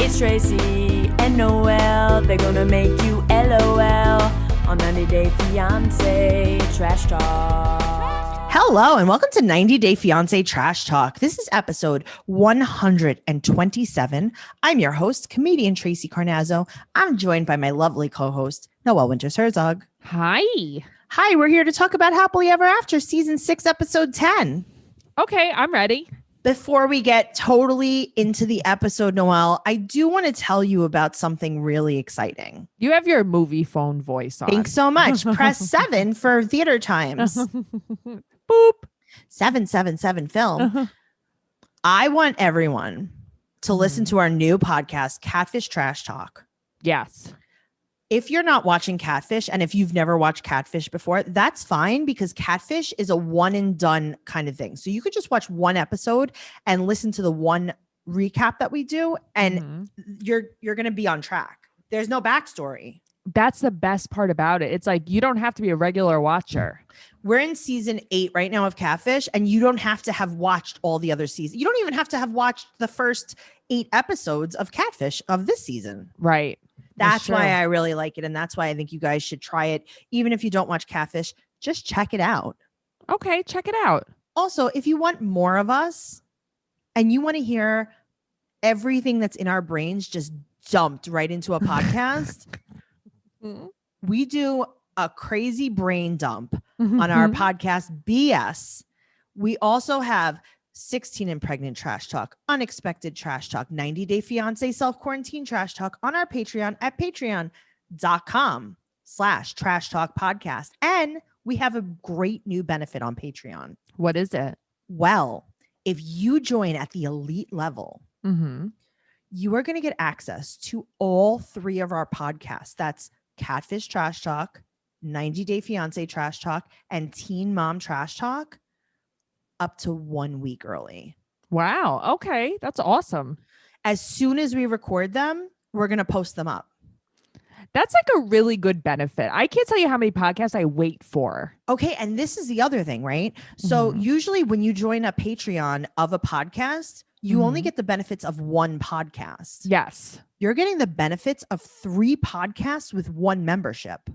It's Tracy and Noel. They're gonna make you LOL on 90 Day Fiancé Trash Talk. Hello and welcome to 90 Day Fiancé Trash Talk. This is episode 127. I'm your host, comedian Tracy Carnazzo. I'm joined by my lovely co-host, Noel Winters-Herzog. Hi. Hi, we're here to talk about Happily Ever After, season 6, episode 10. Okay, I'm ready. Before we get totally into the episode, Noel, I do want to tell you about something really exciting. You have your movie phone voice on. Thanks so much. Press 7 for theater times. Boop. 777 film. I want everyone to listen to our new podcast, Catfish Trash Talk. Yes. If you're not watching Catfish, and if you've never watched Catfish before, that's fine, because Catfish is a one and done kind of thing. So you could just watch one episode and listen to the one recap that we do, and you're going to be on track. There's no backstory. That's the best part about it. It's like you don't have to be a regular watcher. We're in season 8 right now of Catfish, and you don't have to have watched all the other seasons. You don't even have to have watched the first 8 episodes of Catfish of this season. Right. That's why I really like it. And that's why I think you guys should try it. Even if you don't watch Catfish, just check it out. Okay, check it out. Also, if you want more of us and you want to hear everything that's in our brains just dumped right into a podcast, we do a crazy brain dump on our podcast, BS. We also have 16 and Pregnant Trash Talk, Unexpected Trash Talk, 90 Day Fiancé Self-Quarantine Trash Talk on our Patreon at patreon.com/Trash Talk Podcast. And we have a great new benefit on Patreon. What is it? Well, if you join at the elite level, you are going to get access to all 3 of our podcasts. That's Catfish Trash Talk, 90 Day Fiancé Trash Talk, and Teen Mom Trash Talk, up to 1 week early. Wow. Okay. That's awesome. As soon as we record them, we're going to post them up. That's like a really good benefit. I can't tell you how many podcasts I wait for. Okay. And this is the other thing, right? So usually when you join a Patreon of a podcast, you only get the benefits of 1 podcast. Yes. You're getting the benefits of 3 podcasts with 1 membership.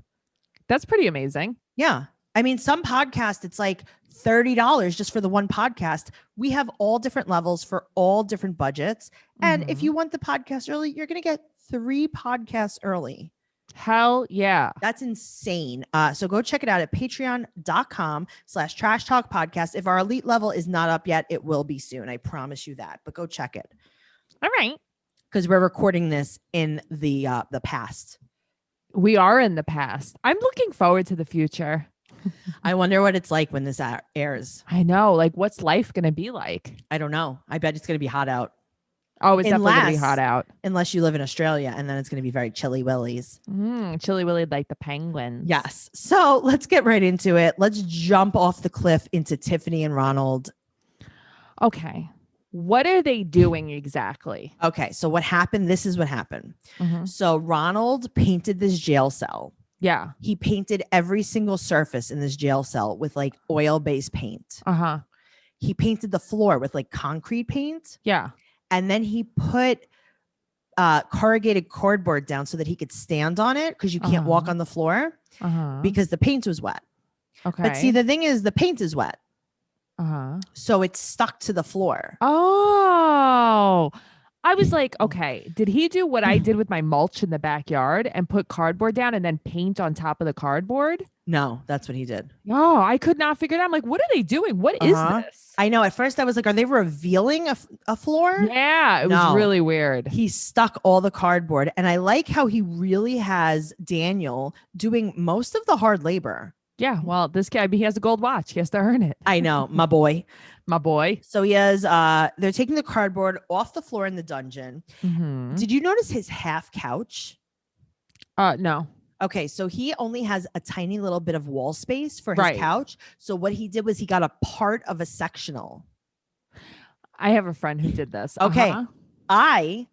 That's pretty amazing. Yeah. I mean, some podcasts, it's like $30 just for the 1 podcast. We have all different levels for all different budgets. And if you want the podcast early, you're going to get 3 podcasts early. Hell yeah. That's insane. So go check it out at patreon.com/Trash Talk Podcast. If our elite level is not up yet, it will be soon. I promise you that. But go check it. All right. Because we're recording this in the past. We are in the past. I'm looking forward to the future. I wonder what it's like when this airs. I know. Like, what's life going to be like? I don't know. I bet it's going to be hot out. Oh, it's definitely going to be hot out. Unless you live in Australia, and then it's going to be very chilly willies. Chilly willy like the penguins. Yes. So let's get right into it. Let's jump off the cliff into Tiffany and Ronald. Okay. What are they doing exactly? Okay. So what happened? This is what happened. So Ronald painted this jail cell. Yeah. He painted every single surface in this jail cell with like oil-based paint. He painted the floor with like concrete paint. Yeah. And then he put corrugated cardboard down so that he could stand on it, because you can't walk on the floor because the paint was wet. Okay. But see, the thing is, the paint is wet. So it's stuck to the floor. Oh, I was like, okay, did he do what I did with my mulch in the backyard and put cardboard down and then paint on top of the cardboard? No, that's what he did. No, I could not figure it out. I'm like, what are they doing? What is this? I know. At first I was like, are they revealing a floor? Yeah, it was really weird. He stuck all the cardboard. And I like how he really has Daniel doing most of the hard labor. Yeah, well, this guy, he has a gold watch. He has to earn it. I know, my boy. My boy. So he has, they're taking the cardboard off the floor in the dungeon. Did you notice his half couch? No. Okay, so he only has a tiny little bit of wall space for his couch. So what he did was he got a part of a sectional. I have a friend who did this. Okay. I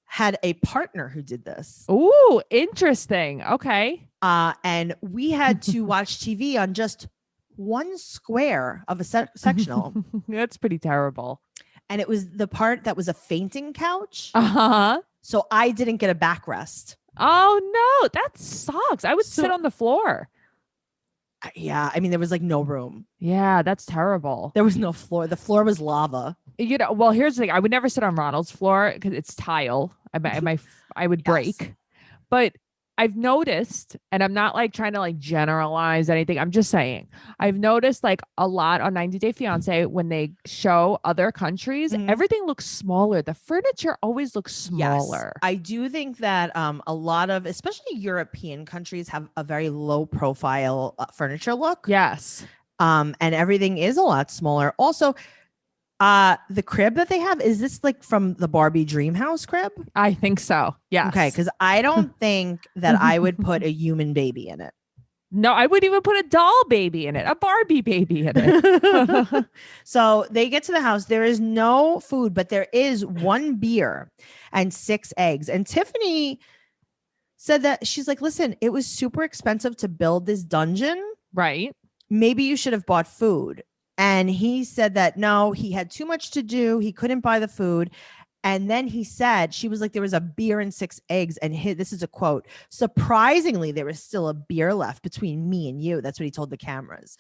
had a partner who did this. Ooh, interesting. Okay. And we had to watch TV on just one square of a sectional. That's pretty terrible. And it was the part that was a fainting couch. So I didn't get a backrest. Oh no, that sucks. I would So- sit on the floor. Yeah, I mean, there was like no room. Yeah, that's terrible. There was no floor. The floor was lava. Well, here's the thing. I would never sit on Ronald's floor because it's tile. I would Yes. break. But I've noticed, and I'm not like trying to like generalize anything. I'm just saying, I've noticed like a lot on 90 Day Fiance when they show other countries, Mhm. everything looks smaller. The furniture always looks smaller. Yes, I do think that a lot of, especially European countries, have a very low profile furniture look. Yes. And everything is a lot smaller. Also, the crib that they have, is this like from the Barbie dream house crib? I think so. Yes. Okay, because I don't think that I would put a human baby in it. No, I wouldn't even put a doll baby in it, a Barbie baby in it. So they get to the house. There is no food, but there is 1 beer and 6 eggs. And Tiffany said that she's like, listen, it was super expensive to build this dungeon. Right. Maybe you should have bought food. And he said that no, he had too much to do. He couldn't buy the food. And then he said, she was like, there was a beer and 6 eggs. And this is a quote. Surprisingly, there was still a beer left between me and you. That's what he told the cameras.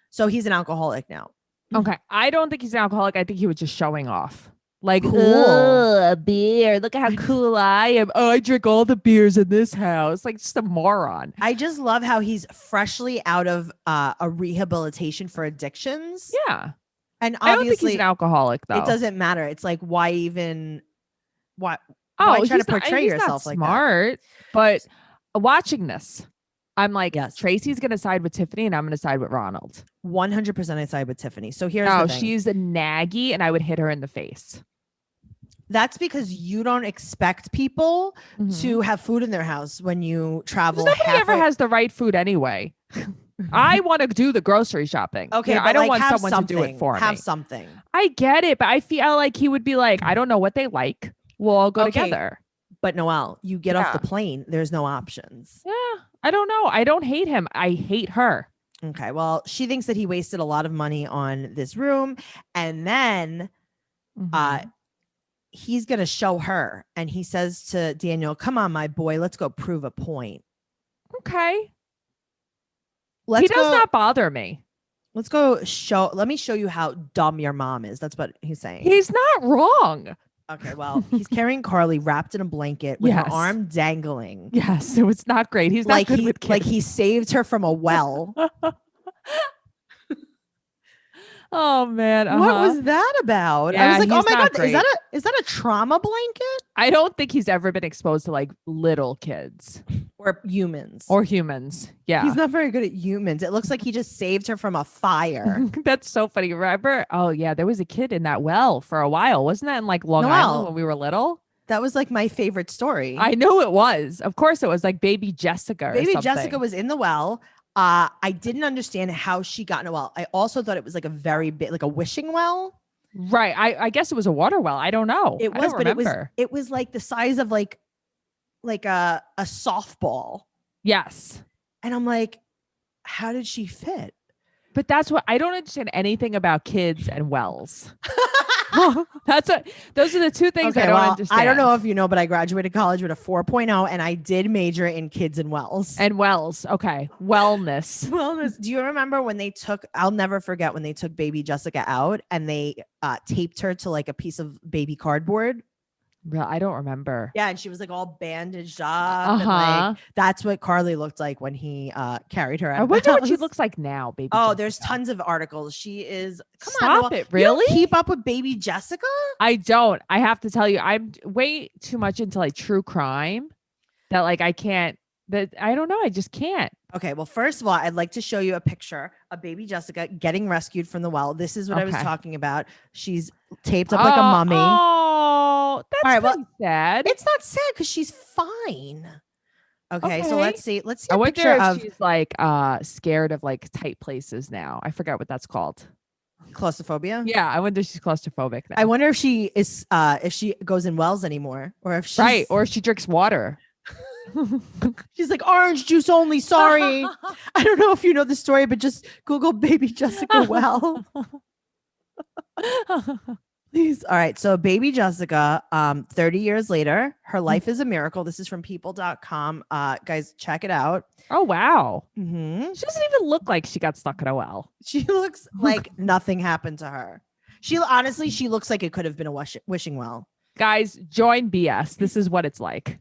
So he's an alcoholic now. Okay. I don't think he's an alcoholic. I think he was just showing off. Like, Cool. "Ugh, a beer. Look at how cool I am. Oh, I drink all the beers in this house." Like, just a moron. I just love how he's freshly out of a rehabilitation for addictions. Yeah. And I don't think he's obviously an alcoholic, though. it doesn't matter. It's like, why even, why Oh, try to he's not- portray he's yourself not like that? smart, but watching this, I'm like, Yes. Tracy's going to side with Tiffany and I'm going to side with Ronald. 100% I side with Tiffany. So here's No, the thing. she's a naggy and I would hit her in the face. That's because you don't expect people Mhm. to have food in their house when you 'Cause travel. nobody ever halfway- has the right food anyway. I want to do the grocery shopping. Okay, You know, but I don't like, want have someone to do it something. for Have me. something. I get it, but I feel like he would be like, I don't know what they like. We'll all go Okay. together. But Noelle, you get off Yeah. the plane. There's no options. Yeah, I don't know. I don't hate him. I hate her. Okay. Well, she thinks that he wasted a lot of money on this room. And then Mhm. he's going to show her. And he says to Daniel, come on, my boy, let's go prove a point. Okay. Let's He does go, not bother me. Let's go let me show you how dumb your mom is. That's what he's saying. He's not wrong. Okay. Well, he's carrying Carly wrapped in a blanket with Yes. her arm dangling. Yes, so it's not great. He's not Like good he, with kids. like he saved her from a well. Oh man. What uh-huh. was that about? I Yeah, was like, oh he's my not God, great. is that a trauma blanket? I don't think he's ever been exposed to like little kids Or humans? or humans. Yeah. He's not very good at humans. It looks like he just saved her from a fire. That's so funny. Remember? Oh yeah, there was a kid in that well for a while. Wasn't that in like Long Noelle. Island when we were little? That was like my favorite story. I know it was. Of course it was like baby Jessica or Baby something. Jessica was in the well. I didn't understand how she got in a well. I also thought it was like a very big, like a wishing well. Right. I guess it was a water well. I don't know. It I was, don't but remember. it was like the size of like a softball. Yes. And I'm like, how did she fit? But that's what I don't understand anything about kids and wells. Those are the two things I don't understand. I don't know if you know, but I graduated college with a 4.0 and I did major in kids and wells. And wells. Okay. Wellness. Wellness. Do you remember when they I'll never forget when they took baby Jessica out and they taped her to like a piece of baby cardboard? Real, I don't remember. Yeah. And she was like all bandaged up. And Uh-huh. like, that's what Carly looked like when he carried her out. I of the wonder what she house. looks like now, baby. Oh, Jessica. there's tons of articles. She is. Come on, Stop Noelle. it. You don't Really? keep up with baby Jessica? I don't. I have to tell you, I'm way too much into like true crime that like I can't. That I don't know. I just can't. Okay, well, first of all, I'd like to show you a picture of baby Jessica getting rescued from the well. This is what I was Okay. talking about. She's taped up like a mummy. Oh, that's All right, well, pretty sad. It's not sad because she's fine. Okay, so Okay. let's see. Let's see I a wonder picture if of she's like scared of like tight places now. I forgot what that's called. claustrophobia. Yeah, I wonder if she's claustrophobic now. I wonder if she is if she goes in wells anymore or if she's Right, or if she drinks water. she's like orange juice only. Sorry. I don't know if you know the story, but just Google baby Jessica well. Please. All right. So baby Jessica, 30 years later, her life is a miracle. This is from people.com. Guys, check it out. Oh, wow. Mm-hmm. She doesn't even look like she got stuck in a well. She looks like nothing happened to her. She honestly, she looks like it could have been a wishing well. Guys, join BS. This is what it's like.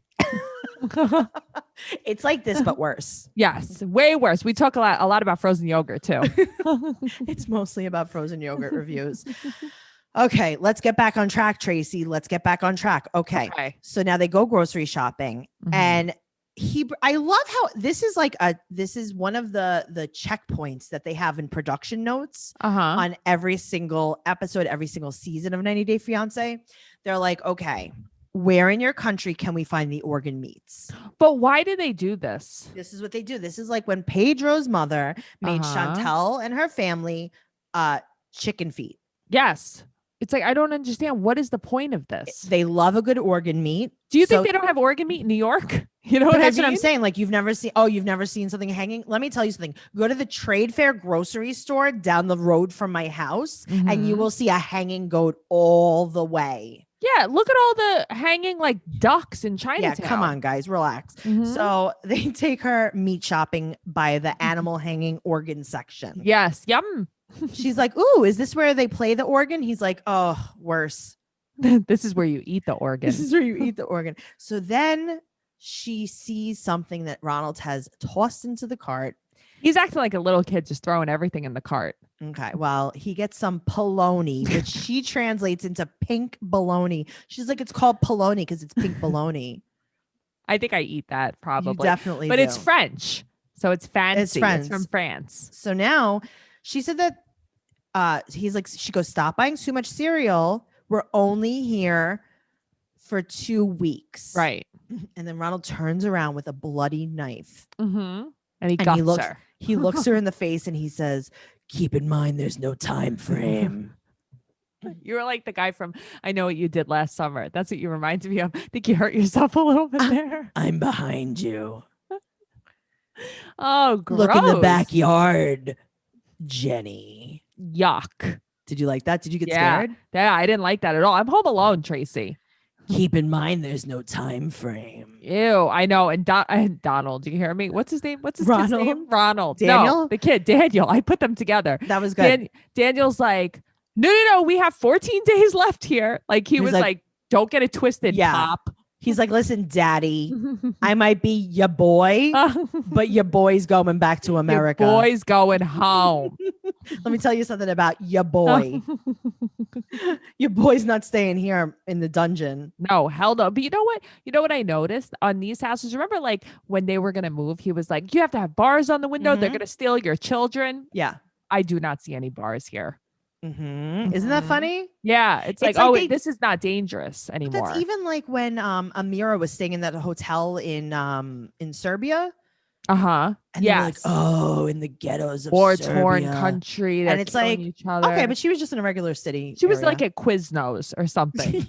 It's like this, but worse. Yes, way worse. We talk a lot about frozen yogurt too. It's mostly about frozen yogurt reviews. Okay, let's get back on track, Tracy. Let's get back on track. Okay. So now they go grocery shopping, and I love how this is one of the checkpoints that they have in production notes on every single episode, every single season of 90 Day Fiance. They're like, okay, where in your country can we find the organ meats? But why do they do this? This is what they do. This is like when Pedro's mother made Chantel and her family chicken feet. Yes. It's like, I don't understand. What is the point of this? They love a good organ meat. Do you think they don't have organ meat in New York? You know what I mean? That's what I'm saying. Like you've never seen something hanging. Let me tell you something. Go to the Trade Fair grocery store down the road from my house and you will see a hanging goat all the way. Yeah. Look at all the hanging like ducks in Chinatown. Yeah. Come on, guys, relax. So they take her meat shopping by the animal hanging organ section. Yes. Yum. She's like, ooh, is this where they play the organ? He's like, oh, worse. This is where you eat the organ. This is where you eat the organ. So then she sees something that Ronald has tossed into the cart. He's acting like a little kid, just throwing everything in the cart. Okay. Well, he gets some polony, which she translates into pink bologna. She's like, it's called polony because it's pink bologna. I think I eat that probably. You definitely But do. It's French. So it's fancy. It's from France. So now she said that she goes, stop buying so much cereal. We're only here for 2 weeks. Right. And then Ronald turns around with a bloody knife. And he looks her. He looks her in the face and he says, keep in mind, there's no time frame. You were like the guy from I Know What You Did Last Summer. That's what you reminded me of. I think you hurt yourself a little bit there. I'm behind you. Oh, gross. Look in the backyard, Jenny. Yuck. Did you like that? Did you get scared? Yeah, I didn't like that at all. I'm home alone, Tracy. Keep in mind, there's no time frame. Ew, I know. And Donald, do you hear me? What's his name? What's his kid's name? Ronald. Daniel? No, the kid, Daniel. I put them together. That was good. Daniel's like, no. We have 14 days left here. Like he was like, don't get it twisted, Pop. He's like, listen, Daddy, I might be your boy, but your boy's going back to America. Your boy's going home. Let me tell you something about your boy. Your boy's not staying here in the dungeon. No, hell no. But you know what? You know what I noticed on these houses? Remember, like when they were going to move, he was like, you have to have bars on the window. They're going to steal your children. Yeah. I do not see any bars here. Isn't that funny? Yeah. It's like this is not dangerous anymore. That's even like when Amira was staying in that hotel in Serbia. And yeah, like, in the ghettos of war-torn country, and it's like each other. Okay, but she was just in a regular city. She was like at Quiznos or something.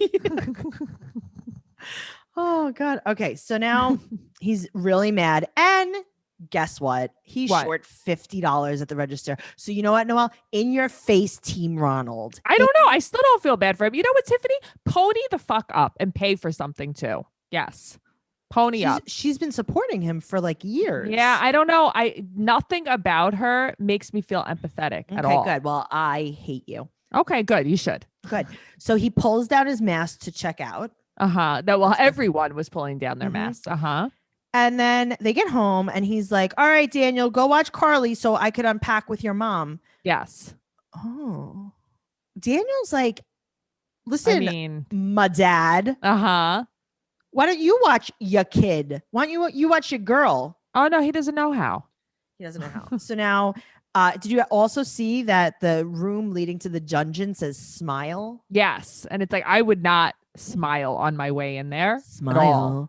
Oh God. Okay, so now he's really mad, and guess what? He's short $50 at the register. So you know what, Noelle? In your face, Team Ronald. I don't know. I still don't feel bad for him. You know what, Tiffany? Pony the fuck up and pay for something too. Yes. Pony up. She's been supporting him for like years. Yeah, I don't know. Nothing about her makes me feel empathetic at all. Okay, good. Well, I hate you. Okay, good. You should. Good. So he pulls down his mask to check out. Everyone was pulling down their masks. And then they get home and he's like, all right, Daniel, go watch Carly so I could unpack with your mom. Yes. Oh. Daniel's like, listen, my dad. Why don't you watch your kid? Why don't you watch your girl? Oh, no, he doesn't know how. He doesn't know how. So now, did you also see that the room leading to the dungeon says smile? Yes. And it's like, I would not smile on my way in there. Smile,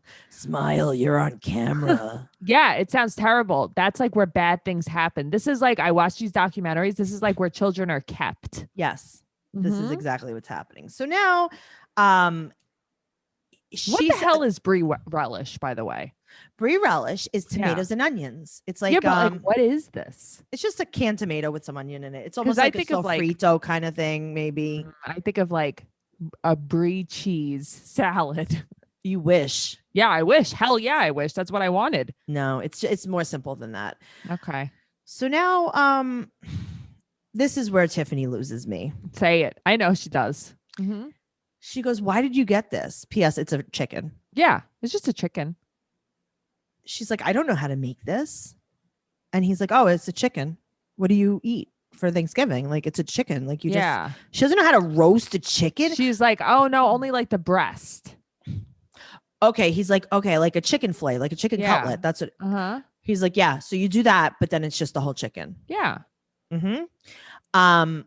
you're on camera. Yeah, it sounds terrible. That's like where bad things happen. This is like, I watch these documentaries. This is like where children are kept. Yes. This is exactly what's happening. So now, what the hell is brie relish, by the way? Brie relish is tomatoes and onions. It's like, like, what is this? It's just a canned tomato with some onion in it. It's almost like a sofrito kind of thing, maybe. I think of like a brie cheese salad. You wish. Yeah, I wish. Hell yeah, I wish. That's what I wanted. No, it's more simple than that. Okay. So now, this is where Tiffany loses me. Say it. I know she does. Mm-hmm. She goes, "Why did you get this?" P.S. It's a chicken. Yeah, it's just a chicken. She's like, "I don't know how to make this." And he's like, "Oh, it's a chicken. What do you eat for Thanksgiving? Like, it's a chicken. Like, you just." She doesn't know how to roast a chicken. She's like, "Oh no, only like the breast." Okay. He's like, "Okay, like a chicken fillet, like a chicken cutlet." That's what. He's like, "Yeah. So you do that, but then it's just the whole chicken." Yeah. Mm-hmm.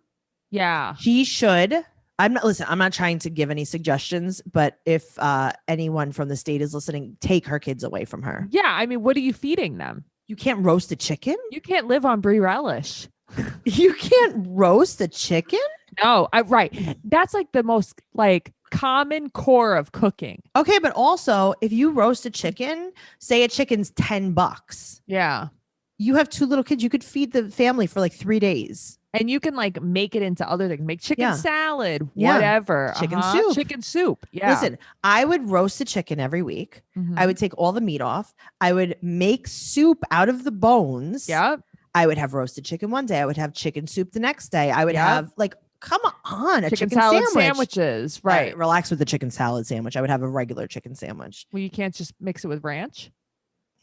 Yeah. He should. I'm not trying to give any suggestions, but if anyone from the state is listening, take her kids away from her. Yeah. I mean, what are you feeding them? You can't roast a chicken? You can't live on brie relish. You can't roast a chicken? No, right. That's like the most like common core of cooking. Okay, but also if you roast a chicken, say a chicken's $10. Yeah. You have 2 little kids. You could feed the family for like 3 days. And you can like make it into other things. Make chicken salad, Yeah. whatever. Chicken soup. Chicken soup. Yeah. Listen, I would roast the chicken every week. I would take all the meat off. I would make soup out of the bones. Yep. I would have roasted chicken one day. I would have chicken soup the next day. I would have like, come on, a chicken salad sandwich. Sandwiches. Right. Relax with the chicken salad sandwich. I would have a regular chicken sandwich. Well, you can't just mix it with ranch.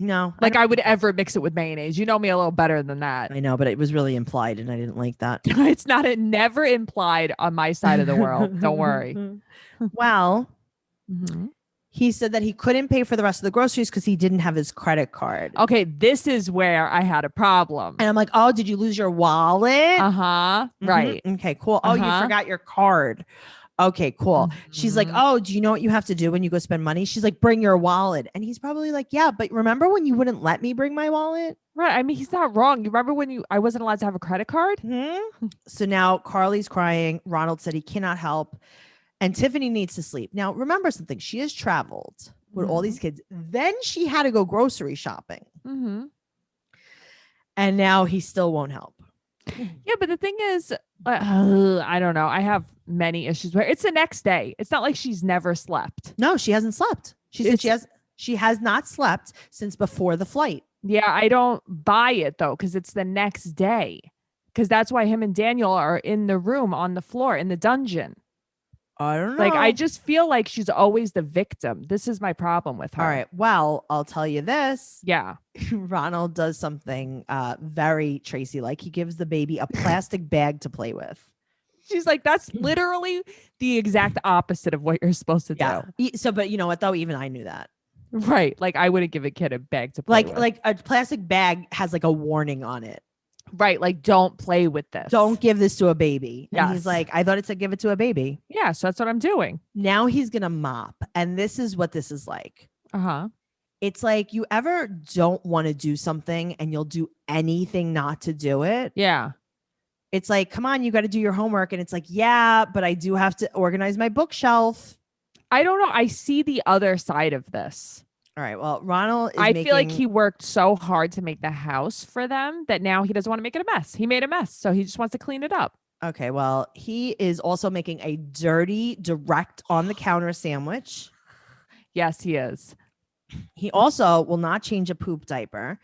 No. Like I would ever mix it with mayonnaise. You know me a little better than that. I know, but it was really implied and I didn't like that. It's not never implied on my side of the world. Don't worry. Well, he said that he couldn't pay for the rest of the groceries because he didn't have his credit card. Okay, this is where I had a problem. And I'm like, "Oh, did you lose your wallet?" Right. Okay, cool. Oh, you forgot your card. Okay, cool. She's like, "Oh, do you know what you have to do when you go spend money?" She's like, "Bring your wallet." And he's probably like, "Yeah, but remember when you wouldn't let me bring my wallet?" Right. I mean, he's not wrong. You remember when I wasn't allowed to have a credit card? So now Carly's crying. Ronald said he cannot help. And Tiffany needs to sleep. Now, remember something. She has traveled with all these kids. Then she had to go grocery shopping. And now he still won't help. Yeah, but the thing is, I don't know. I have many issues where it's the next day. It's not like she's never slept. No, she hasn't slept. She said she has not slept since before the flight. Yeah, I don't buy it though, because it's the next day. Because that's why him and Daniel are in the room on the floor in the dungeon. I don't know. Like, I just feel like she's always the victim. This is my problem with her. All right. Well, I'll tell you this. Yeah. Ronald does something very Tracy-like. He gives the baby a plastic bag to play with. She's like, that's literally the exact opposite of what you're supposed to do. So, but you know what though? Even I knew that. Right. Like, I wouldn't give a kid a bag to play with. Like a plastic bag has like a warning on it. Right. Like, don't play with this. Don't give this to a baby. Yes. And he's like, I thought it said give it to a baby. Yeah. So that's what I'm doing. Now he's going to mop. And this is what this is like. It's like you ever don't want to do something and you'll do anything not to do it. Yeah. It's like, come on, you got to do your homework. And it's like, yeah, but I do have to organize my bookshelf. I don't know. I see the other side of this. All right. Well, Ronald I feel like he worked so hard to make the house for them that now he doesn't want to make it a mess. He made a mess. So he just wants to clean it up. Okay. Well, he is also making a dirty, direct on the counter sandwich. Yes, he is. He also will not change a poop diaper.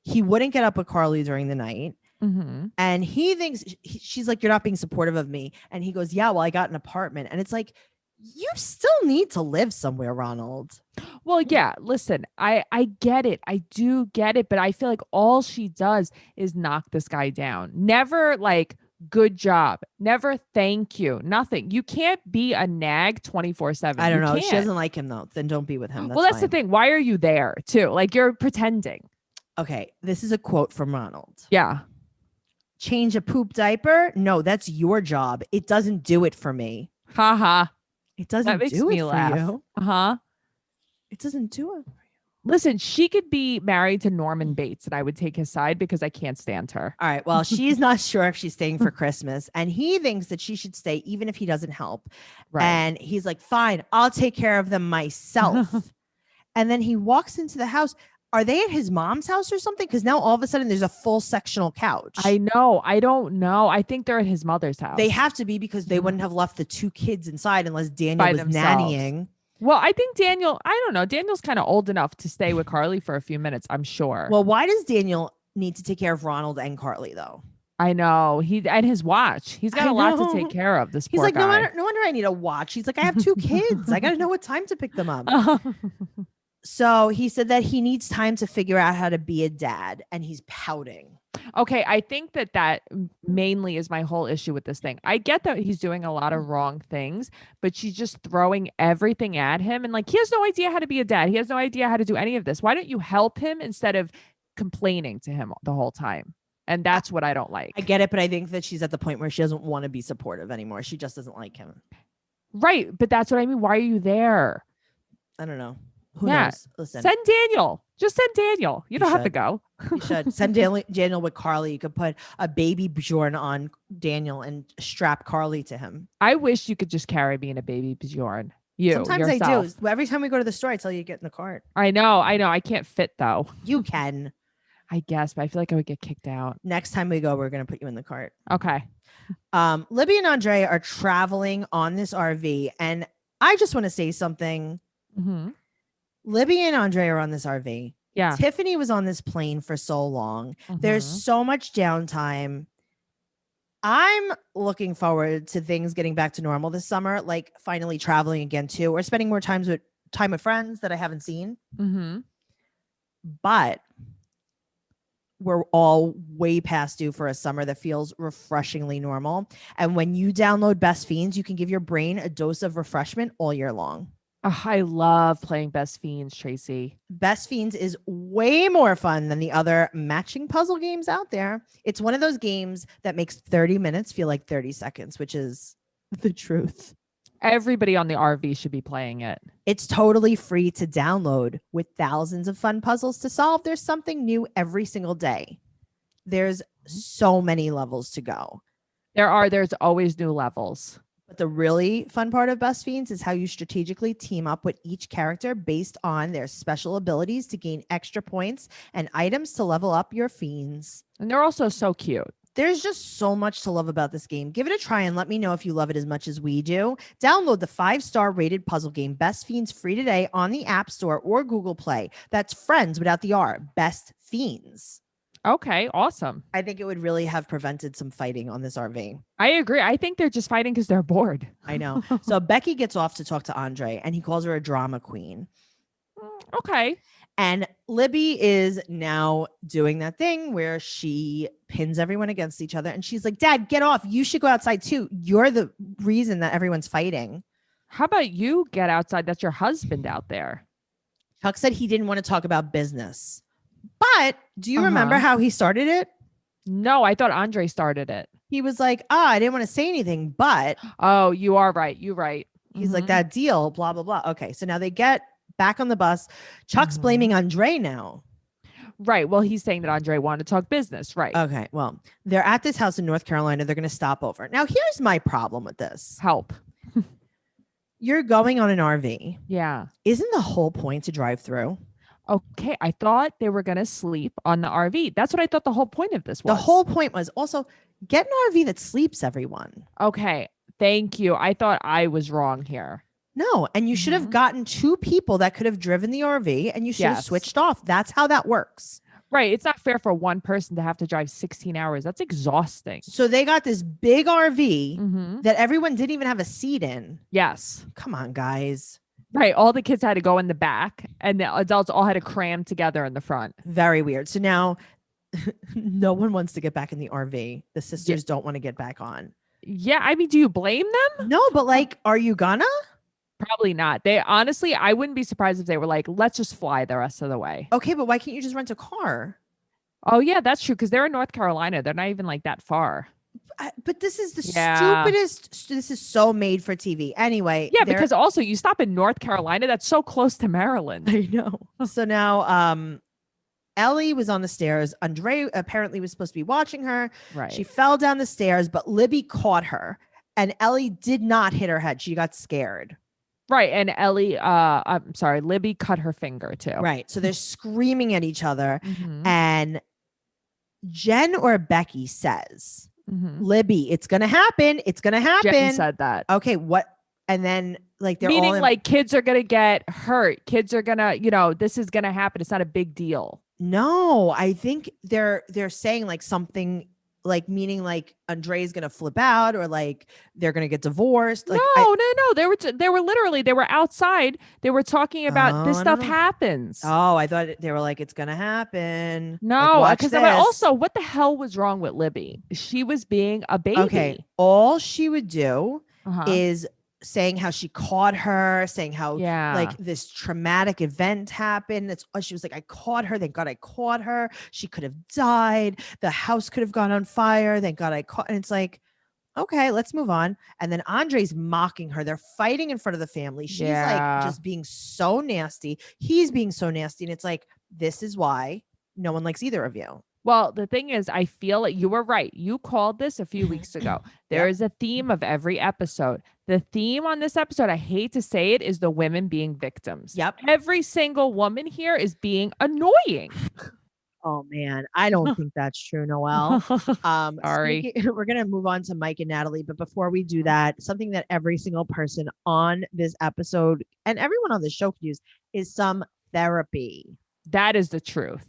He wouldn't get up with Carly during the night. And he thinks she's like, "You're not being supportive of me." And he goes, "Yeah, well, I got an apartment." And it's like, you still need to live somewhere, Ronald. Well, yeah, listen, I get it. I do get it. But I feel like all she does is knock this guy down. Never like, good job. Never thank you. Nothing. You can't be a nag 24/7. I don't know. She doesn't like him though. Then don't be with him. That's the thing. Why are you there too? Like, you're pretending. Okay. This is a quote from Ronald. Yeah. Change a poop diaper? No, that's your job. It doesn't do it for me. Ha ha. It doesn't do it for you. It doesn't do it for you. Listen, she could be married to Norman Bates and I would take his side because I can't stand her. All right. Well, she's not sure if she's staying for Christmas and he thinks that she should stay even if he doesn't help. Right. And he's like, fine, I'll take care of them myself. And then he walks into the house. Are they at his mom's house or something? Because now all of a sudden there's a full sectional couch. I know. I don't know. I think they're at his mother's house. They have to be because they wouldn't have left the 2 kids inside unless Daniel By was themselves. nannying. Well, I think Daniel, I don't know. Daniel's kind of old enough to stay with Carly for a few minutes, I'm sure. Well, why does Daniel need to take care of Ronald and Carly though? I know. And his watch. He's got I a lot to know. take care of. This He's poor like, guy. no wonder I need a watch. He's like, I have 2 kids. I got to know what time to pick them up. So he said that he needs time to figure out how to be a dad, and he's pouting. Okay, I think that mainly is my whole issue with this thing. I get that he's doing a lot of wrong things, but she's just throwing everything at him. And like, he has no idea how to be a dad. He has no idea how to do any of this. Why don't you help him instead of complaining to him the whole time? And that's what I don't like. I get it, but I think that she's at the point where she doesn't want to be supportive anymore. She just doesn't like him. Right, but that's what I mean. Why are you there? I don't know. Who knows? Listen. Send Daniel. Just send Daniel. You don't have to should. go. You should send Daniel with Carly. You could put a baby Bjorn on Daniel and strap Carly to him. I wish you could just carry me in a baby Bjorn. Sometimes yourself. I do. Every time we go to the store, I tell you to get in the cart. I know. I can't fit though. You can. I guess, but I feel like I would get kicked out. Next time we go, we're going to put you in the cart. Okay. Libby and Andre are traveling on this RV. And I just want to say something. Mm-hmm. Libby and Andre are on this RV. Yeah. Tiffany was on this plane for so long. There's so much downtime. I'm looking forward to things getting back to normal this summer, like finally traveling again too, or spending more time with friends that I haven't seen. Mm-hmm. But we're all way past due for a summer that feels refreshingly normal. And when you download Best Fiends, you can give your brain a dose of refreshment all year long. Oh, I love playing Best Fiends, Tracy. Best Fiends is way more fun than the other matching puzzle games out there. It's one of those games that makes 30 minutes feel like 30 seconds, which is the truth. Everybody on the RV should be playing it. It's totally free to download with thousands of fun puzzles to solve. There's something new every single day. There's so many levels to go. There's always new levels. But the really fun part of Best Fiends is how you strategically team up with each character based on their special abilities to gain extra points and items to level up your fiends. And they're also so cute. There's just so much to love about this game. Give it a try and let me know if you love it as much as we do. Download the 5-star rated puzzle game Best Fiends free today on the App Store or Google Play. That's friends without the R. Best Fiends. Okay, awesome. I think it would really have prevented some fighting on this RV. I agree. I think they're just fighting because they're bored. I know. So Becky gets off to talk to Andre and he calls her a drama queen. Okay. And Libby is now doing that thing where she pins everyone against each other. And she's like, Dad, get off. You should go outside too. You're the reason that everyone's fighting. How about you get outside? That's your husband out there. Chuck said he didn't want to talk about business. But do you remember how he started it? No, I thought Andre started it. He was like, I didn't want to say anything, but. Oh, you are right. You're right. He's like, that deal, blah, blah, blah. Okay. So now they get back on the bus. Chuck's blaming Andre now. Right. Well, he's saying that Andre wanted to talk business. Right. Okay. Well, they're at this house in North Carolina. They're going to stop over. Now, here's my problem with this. Help. You're going on an RV. Yeah. Isn't the whole point to drive through? Okay. I thought they were going to sleep on the RV. That's what I thought the whole point of this was. The whole point was also get an RV that sleeps everyone. Okay. Thank you. I thought I was wrong here. No. And you should have gotten 2 people that could have driven the RV and you should have switched off. That's how that works. Right. It's not fair for one person to have to drive 16 hours. That's exhausting. So they got this big RV that everyone didn't even have a seat in. Yes. Come on, guys. Right. All the kids had to go in the back and the adults all had to cram together in the front. Very weird. So now no one wants to get back in the RV. The sisters don't want to get back on. Yeah. I mean, do you blame them? No, but like, are you gonna? Probably not. They honestly, I wouldn't be surprised if they were like, let's just fly the rest of the way. Okay, but why can't you just rent a car? Oh, yeah, that's true. Because they're in North Carolina. They're not even like that far. But this is the stupidest. This is so made for TV. Anyway. Yeah, because also you stop in North Carolina. That's so close to Maryland. I know. So now Ellie was on the stairs. Andre apparently was supposed to be watching her. Right. She fell down the stairs, but Libby caught her. And Ellie did not hit her head. She got scared. Right. And Libby cut her finger too. Right. So they're screaming at each other. Mhm. And Jen or Becky says, Mhm. Libby, it's going to happen. It's going to happen. Jen said that. Okay. What? And then like they're Meaning all like kids are going to get hurt. Kids are going to, this is going to happen. It's not a big deal. No, I think they're saying like something like meaning like Andre's gonna flip out or like they're gonna get divorced. Like no. They were outside. They were talking about this I don't stuff know. happens. Oh, I thought they were like it's gonna happen. No, like, because watch this. also, what the hell was wrong with Libby? She was being a baby. Okay, all she would do Uh-huh. is saying how she caught her, saying how Yeah. like this traumatic event happened. She was like, I caught her. Thank God I caught her. She could have died. The house could have gone on fire. Thank God I caught. And it's like, okay, let's move on. And then Andre's mocking her. They're fighting in front of the family. She's like just being so nasty. He's being so nasty. And it's like, this is why no one likes either of you. Well, the thing is, I feel like you were right. You called this a few weeks ago. There is a theme of every episode. The theme on this episode, I hate to say it, is the women being victims. Yep. Every single woman here is being annoying. Oh man, I don't think that's true, Noelle. Sorry. We're gonna move on to Mike and Natalie, but before we do that, something that every single person on this episode and everyone on the show could use is some therapy. That is the truth.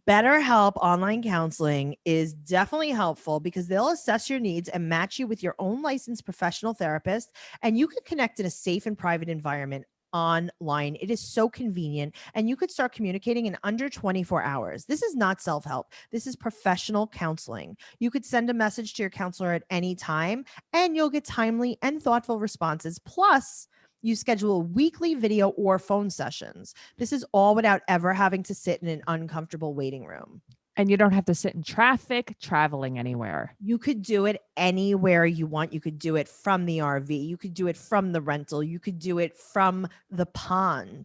BetterHelp online counseling is definitely helpful because they'll assess your needs and match you with your own licensed professional therapist, and you can connect in a safe and private environment online. It is so convenient, and you could start communicating in under 24 hours. This is not self-help. This is professional counseling. You could send a message to your counselor at any time, and you'll get timely and thoughtful responses. Plus, you schedule weekly video or phone sessions. This is all without ever having to sit in an uncomfortable waiting room. And you don't have to sit in traffic, traveling anywhere. You could do it anywhere you want. You could do it from the RV. You could do it from the rental. You could do it from the pond.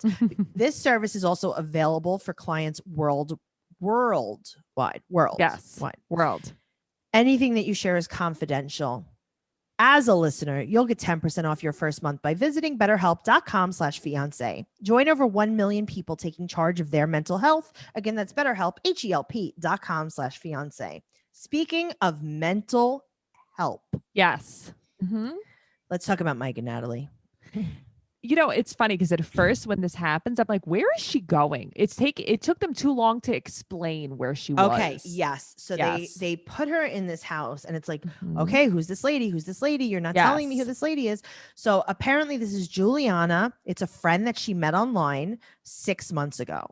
This service is also available for clients worldwide. Yes. World. Anything that you share is confidential. As a listener, you'll get 10% off your first month by visiting betterhelp.com/fiance. Join over 1 million people taking charge of their mental health. Again, that's BetterHelp, HELP.com/fiance. Speaking of mental help. Yes. Mm-hmm. Let's talk about Mike and Natalie. It's funny because at first when this happens, I'm like, where is she going? It took them too long to explain where she was. Okay. Yes. So Yes. they put her in this house and it's like, Mhm. okay, who's this lady? Who's this lady? You're not telling me who Yes. this lady is. So apparently this is Juliana. It's a friend that she met online 6 months ago.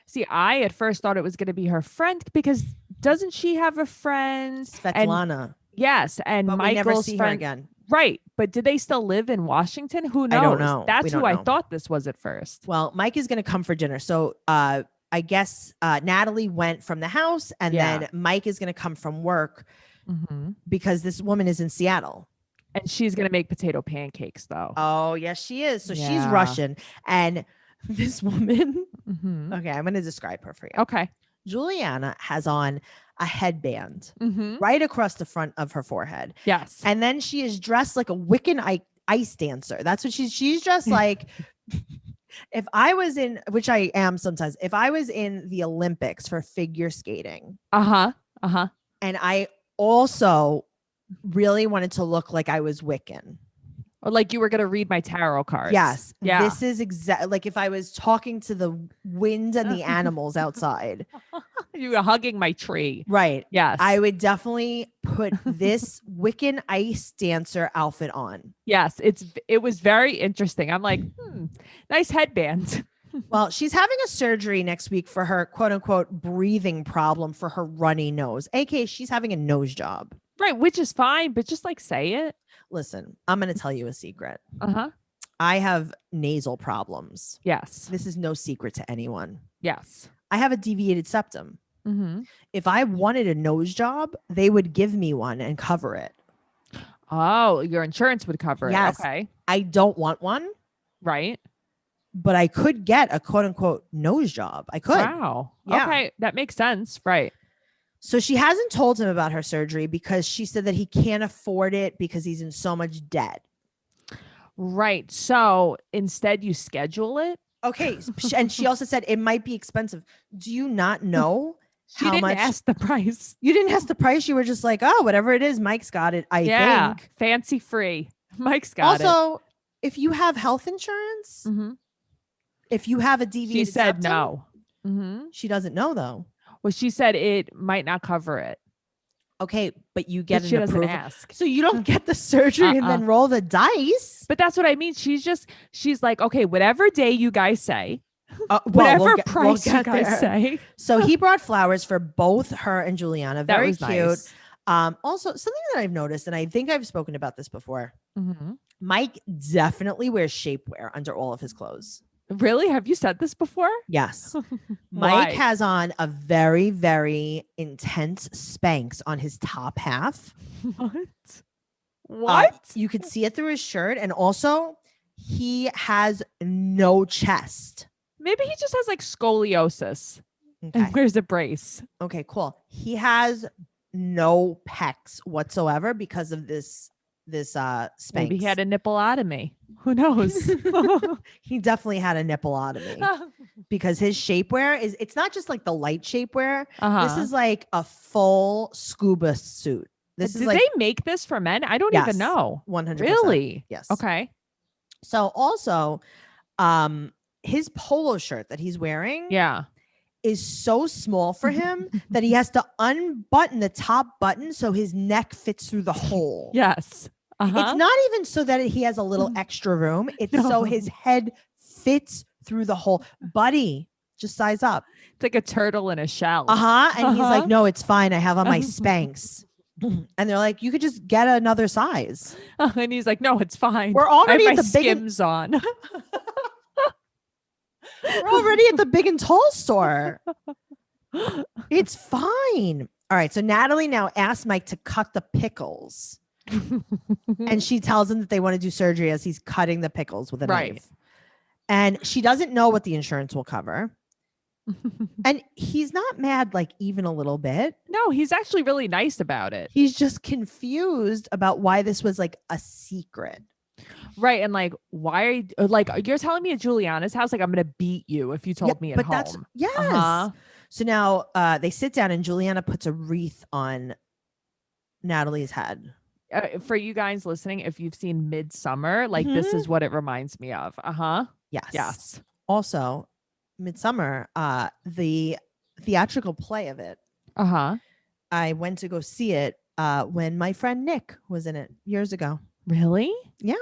See, I at first thought it was going to be her friend because doesn't she have a friend? Svetlana. Yes. And But we Michael's never see her friend. again. Right. But did they still live in Washington? Who knows? I don't know. That's We who don't I know. thought this was at first. Well, Mike is going to come for dinner. So I guess Natalie went from the house and then Mike is going to come from work Mm-hmm. because this woman is in Seattle. And she's going to make potato pancakes though. Oh, yes, she is. So she's Yeah. Russian. And this woman, Mm-hmm. okay, I'm going to describe her for you. Okay. Juliana has on a headband Mm-hmm. right across the front of her forehead. Yes. And then she is dressed like a Wiccan ice dancer. That's what she's dressed like. If I was in, which I am sometimes, if I was in the Olympics for figure skating Uh-huh. and I also really wanted to look like I was Wiccan. Or like you were going to read my tarot cards. Yes. Yeah. This is exactly like if I was talking to the wind and the animals outside. You were hugging my tree. Right. Yes. I would definitely put this Wiccan ice dancer outfit on. Yes. It was very interesting. I'm like, nice headband. Well, she's having a surgery next week for her quote unquote breathing problem for her runny nose. AKA she's having a nose job. Right. Which is fine, but just like say it. Listen, I'm going to tell you a secret. Uh-huh. I have nasal problems. Yes. This is no secret to anyone. Yes. I have a deviated septum. Mm-hmm. If I wanted a nose job, they would give me one and cover it. Oh, your insurance would cover Yes. it. Okay. I don't want one, Right. but I could get a quote unquote nose job. I could. Wow. Yeah. Okay. That makes sense. Right. So she hasn't told him about her surgery because she said that he can't afford it because he's in so much debt. Right. So instead you schedule it. Okay. And she also said it might be expensive. Do you not know She how didn't much? ask the price. You didn't ask the price. You were just like, oh, whatever it is, Mike's got it. I think. Fancy free. Mike's got it. Also, if you have health insurance, if you have a deviated She said septum, no. she doesn't know though. Well, she said it might not cover it. Okay, but you get But she an doesn't approval. ask. So you don't get the surgery and then roll the dice. But that's what I mean. She's like, okay, whatever day you guys say, Whatever price you guys say. So he brought flowers for both her and Juliana. That Very was cute. nice. Also, something that I've noticed, and I think I've spoken about this before. Mm-hmm. Mike definitely wears shapewear under all of his clothes. Really? Have you said this before? Yes. Why? Mike has on a very, very intense Spanx on his top half. What? You could see it through his shirt. And also, he has no chest. Maybe he just has like scoliosis Okay. and wears a brace. Okay, cool. He has no pecs whatsoever because of this Spanx. Maybe he had a nippleotomy. Who knows? He definitely had a nippleotomy because his shapewear it's not just like the light shapewear. This is like a full scuba suit. This is Did like they make this for men? I don't even know. 100%. Really? Yes. Okay. So also, his polo shirt that he's wearing is so small for him that he has to unbutton the top button so his neck fits through the hole. Yes. It's not even so that he has a little extra room. It's so his head fits through the hole. Buddy, just size up. It's like a turtle in a shell. And he's like, no, it's fine. I have on my Spanx. And they're like, you could just get another size. And he's like, no, it's fine. We're already I at have the my big and, Skims on. we're already at the big and tall store. It's fine. All right. So Natalie now asked Mike to cut the pickles. And she tells him that they want to do surgery as he's cutting the pickles with a knife. And she doesn't know what the insurance will cover. And he's not mad, like even a little bit. No, he's actually really nice about it. He's just confused about why this was like a secret. Right. And like, why are you like, you're telling me at Juliana's house, like, I'm going to beat you if you told me at home. That's, yes. So now they sit down and Juliana puts a wreath on Natalie's head. For you guys listening, if you've seen Midsummer, like this is what it reminds me of. Yes. Also, Midsummer, the theatrical play of it. I went to go see it when my friend Nick was in it years ago. Really? Yeah.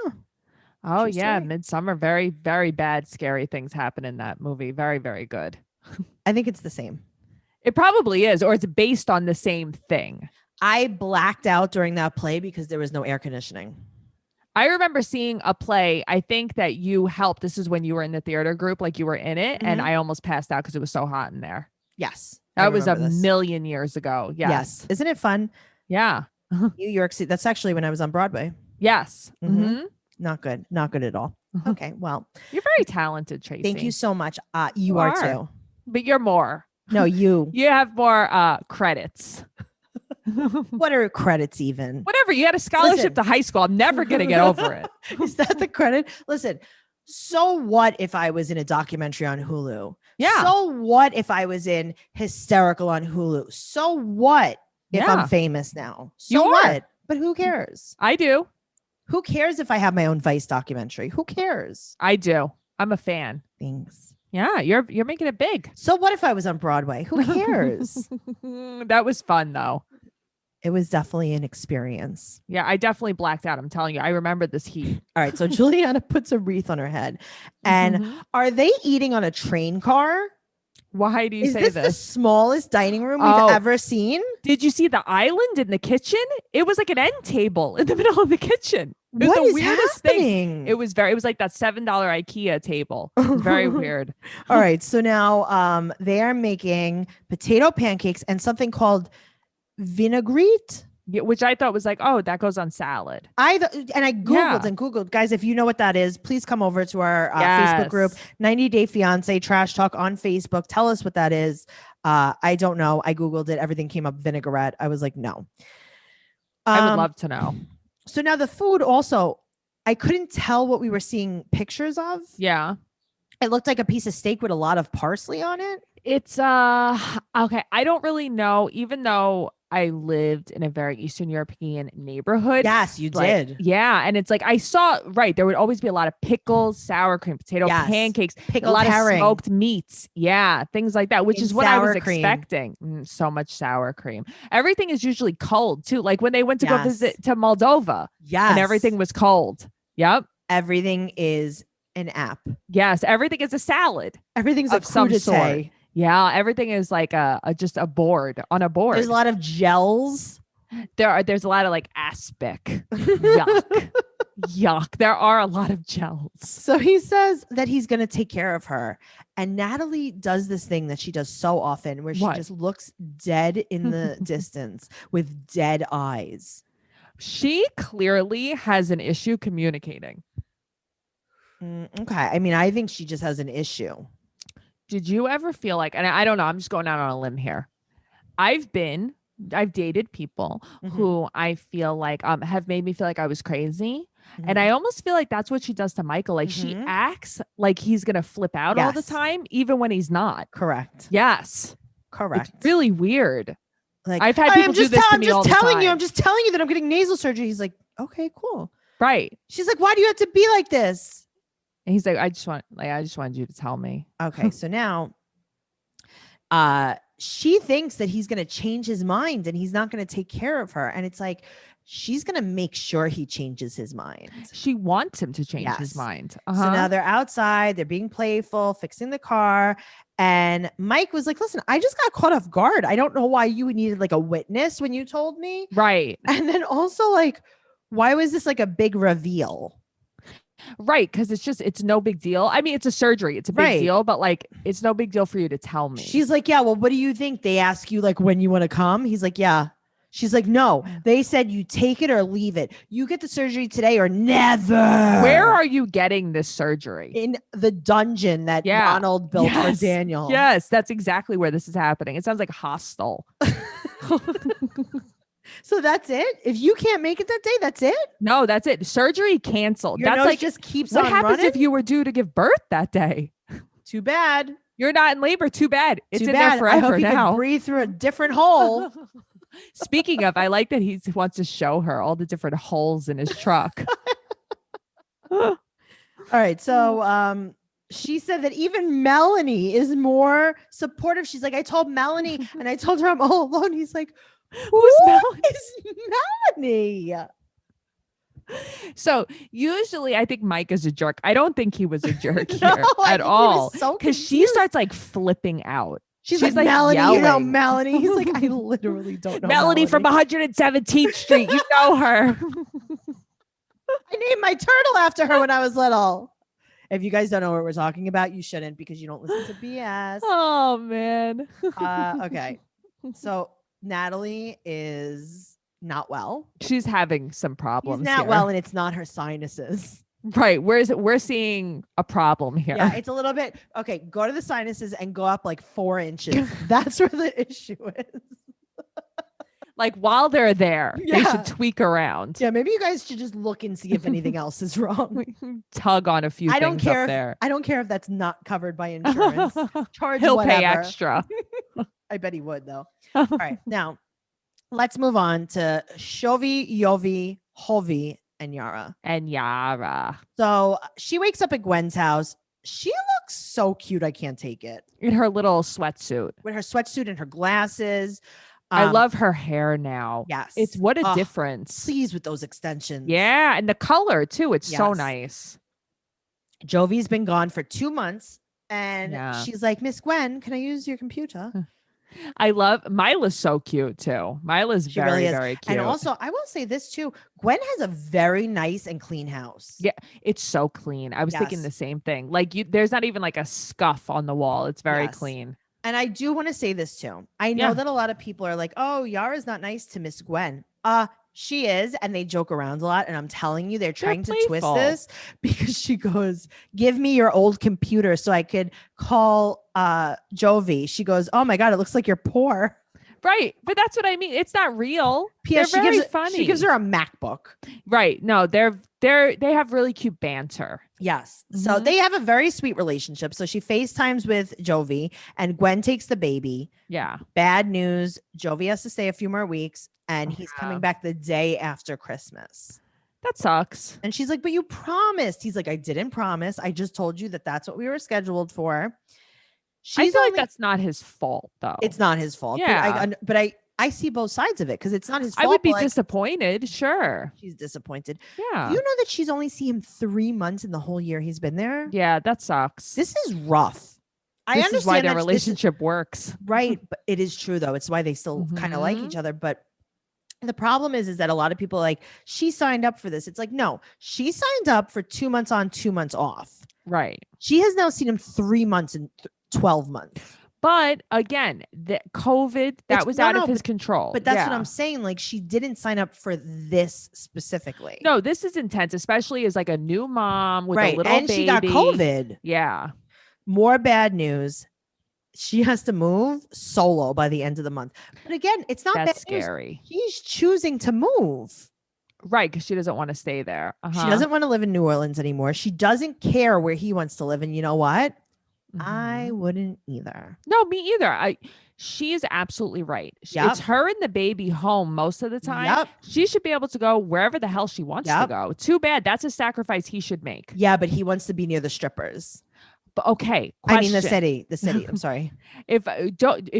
Oh, True yeah. story. Midsummer. Very, very bad, scary things happen in that movie. Very, very good. I think it's the same. It probably is, or it's based on the same thing. I blacked out during that play because there was no air conditioning. I remember seeing a play. I think that you helped. This is when you were in the theater group, like you were in it. And I almost passed out because it was so hot in there. Yes. That was a million years ago. Yes. Isn't it fun? Yeah. New York City. That's actually when I was on Broadway. Yes. Not good. Not good at all. Okay. Well, you're very talented, Tracy. Thank you so much. You are too. But you're more. No, you. You have more credits. What are credits even? Whatever. You had a scholarship to high school. I'm never going to get over it. Is that the credit? Listen, so what if I was in a documentary on Hulu? Yeah. So what if I was in Hysterical on Hulu? So what if I'm famous now? So what? But who cares? I do. Who cares if I have my own Vice documentary? Who cares? I do. I'm a fan. Thanks. Yeah, you're making it big. So what if I was on Broadway? Who cares? That was fun though. It was definitely an experience. Yeah, I definitely blacked out. I'm telling you, I remember this heat. All right, so Juliana puts a wreath on her head. And are they eating on a train car? Why do you say this? Is this the smallest dining room we've ever seen? Did you see the island in the kitchen? It was like an end table in the middle of the kitchen. It was the weirdest thing. It was like that $7 IKEA table. It was very weird. All right, so now they are making potato pancakes and something called vinaigrette. Yeah, which I thought was like, oh, that goes on salad. I Googled, guys, if you know what that is, please come over to our Facebook group, 90 Day Fiance Trash Talk on Facebook. Tell us what that is. I don't know. I Googled it. Everything came up vinaigrette. I was like, no. I would love to know. So now the food also, I couldn't tell what we were seeing pictures of. Yeah. It looked like a piece of steak with a lot of parsley on it. It's okay. I don't really know, even though I lived in a very Eastern European neighborhood. Yes, you Like, did. yeah. And it's like I saw, right. There would always be a lot of pickles, sour cream, potato Yes. pancakes, Pickled a lot herring. of smoked meats. Yeah. Things like that, which And is what I was sour cream. expecting. So much sour cream. Everything is usually cold too. Like when they went to go Yes. visit to Moldova Yes. and everything was cold. Yep. Everything is an app. Yes. Everything is a salad. Everything's a Of some crudité. sort. Yeah. Everything is like just a board on a board. There's a lot of gels. There's a lot of like aspic. Yuck. Yuck. There are a lot of gels. So he says that he's going to take care of her. And Natalie does this thing that she does so often where she What? just looks dead in the distance with dead eyes. She clearly has an issue communicating. Okay. I mean, I think she just has an issue. Did you ever feel like, and I don't know, I'm just going out on a limb here. I've dated people who I feel like have made me feel like I was crazy. And I almost feel like that's what she does to Michael. Like she acts like he's going to flip out all the Yes. time, even when he's not. Correct. Yes. Correct. It's really weird. Like I've had people do this to me all the time. I'm just telling you that I'm getting nasal surgery. He's like, okay, cool. Right. She's like, why do you have to be like this? And he's like, I just wanted you to tell me. Okay. So now, she thinks that he's going to change his mind and he's not going to take care of her. And it's like, she's going to make sure he changes his mind. She wants him to change his Yes. mind. So now they're outside, they're being playful, fixing the car. And Mike was like, listen, I just got caught off guard. I don't know why you needed like a witness when you told me. Right. And then also like, why was this like a big reveal? Right. Because it's no big deal. I mean, it's a surgery. It's a big Right. deal, but like, it's no big deal for you to tell me. She's like, yeah, well, what do you think? They ask you like when you want to come? He's like, yeah. She's like, no, they said you take it or leave it. You get the surgery today or never. Where are you getting this surgery? In the dungeon that Yeah. Ronald built Yes. for Daniel. Yes, that's exactly where this is happening. It sounds like Hostel. So that's it. If you can't make it that day, that's it. No, that's it. Surgery canceled. Your That's nose like just keeps what on happens running. if you were due to give birth that day? Too bad. You're not in labor. Too bad. It's Too in bad. there forever I hope you now. can breathe through a different hole. Speaking of, I like that he wants to show her all the different holes in his truck. All right. So she said that even Melanie is more supportive. She's like, I told Melanie and I told her I'm all alone. He's like, Who's who Melanie? is Melanie? So usually I think Mike is a jerk. I don't think he was a jerk No, here I at think he was all. so Because she confused. starts like flipping out. She's she's, like, like, Melanie, you know yelling. Melanie. He's like, I literally don't know. Melanie from 117th Street. You know her. I named my turtle after her when I was little. If you guys don't know what we're talking about, you shouldn't because you don't listen to BS. Oh, man. Okay. So Natalie is not well. She's having some problems. She's not here. well, and it's not her sinuses. Right. We're seeing a problem here. Yeah, it's a little bit. Okay, go to the sinuses and go up like 4 inches. That's where the issue is. Like while they're there, they Yeah. should tweak around. Yeah, maybe you guys should just look and see if anything else is wrong. Tug on a few I things don't care. up there. I don't care if that's not covered by insurance. Charge He'll whatever. pay extra. I bet he would though. All right, now let's move on to Shovi, Yovi, Hovi, and Yara. And Yara. So she wakes up at Gwen's house. She looks so cute. I can't take it. In her little sweatsuit. With her sweatsuit and her glasses. I love her hair now. Yes. It's what a Oh, difference. Pleased with those extensions. Yeah. And the color too. It's so Yes. nice. Jovi's been gone for 2 months. And Yeah. she's like, Miss Gwen, can I use your computer? I love Mila's so cute too. Mila's She very, really is. very cute. And also, I will say this too. Gwen has a very nice and clean house. Yeah, it's so clean. I was thinking Yes. the same thing. Like there's not even like a scuff on the wall. It's very Yes. clean. And I do want to say this too. I know Yeah. that a lot of people are like, oh, Yara's not nice to Miss Gwen. She is, and they joke around a lot. And I'm telling you, they're trying to twist playful. this because she goes, give me your old computer so I could call Jovi. She goes, oh my God, it looks like you're poor. Right. But that's what I mean. It's not real. P.S. They're very funny. She gives her a MacBook. Right. No, they have really cute banter. Yes. So Mhm. they have a very sweet relationship. So she FaceTimes with Jovi and Gwen takes the baby. Yeah. Bad news. Jovi has to stay a few more weeks and he's Yeah. coming back the day after Christmas. That sucks. And she's like, but you promised. He's like, I didn't promise. I just told you that that's what we were scheduled for. I feel like that's not his fault though. It's not his fault. Yeah. But I see both sides of it because it's not his fault. I would be but, like, disappointed. Sure. she's disappointed. Yeah. You know that she's only seen him 3 months in the whole year he's been there? Yeah, that sucks. This is rough. I This understand is why their that this is- relationship works. right, but it is true though. It's why they still kind of like Mhm. each other. But the problem is that a lot of people are like, she signed up for this. It's like, no, she signed up for 2 months on, 2 months off. Right. She has now seen him 3 months and 12 months. But again, the COVID, that It's- was no, out no, of his control. But that's what Yeah. I'm saying. Like, she didn't sign up for this specifically. No, this is intense, especially as like a new mom with right. a little And baby. she got COVID. Yeah. More bad news. She has to move solo by the end of the month. But again, it's not That's bad news. scary. She's choosing to move. Right. Because she doesn't want to stay there. She Uh-huh. doesn't want to live in New Orleans anymore. She doesn't care where he wants to live. And you know what? I Mhm. wouldn't either. No, me either. She is absolutely right. Yep. It's her and the baby home most of the time. Yep. She should be able to go wherever the hell she wants to Yep. go. Too bad. That's a sacrifice he should make. Yeah, but he wants to be near the strippers. But okay. I mean, the question. city. The city. I'm sorry. If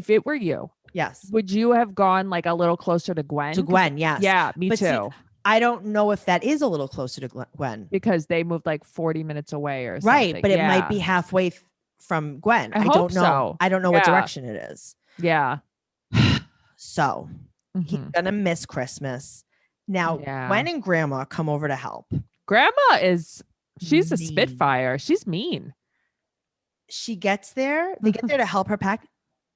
it were you, Yes. would you have gone like a little closer to Gwen? To Gwen. Yes. Yeah, me But too. see, I don't know if that is a little closer to Gwen. Because they moved like 40 minutes away or something. Right. But it might Yeah. be halfway from Gwen. I I hope don't know. so. I don't know what Yeah. direction it is. Yeah. So he's Mhm. gonna miss Christmas. Now Yeah. Gwen and Grandma come over to help. Grandma she's a Mean. spitfire. She's mean. She gets there. They get there to help her pack.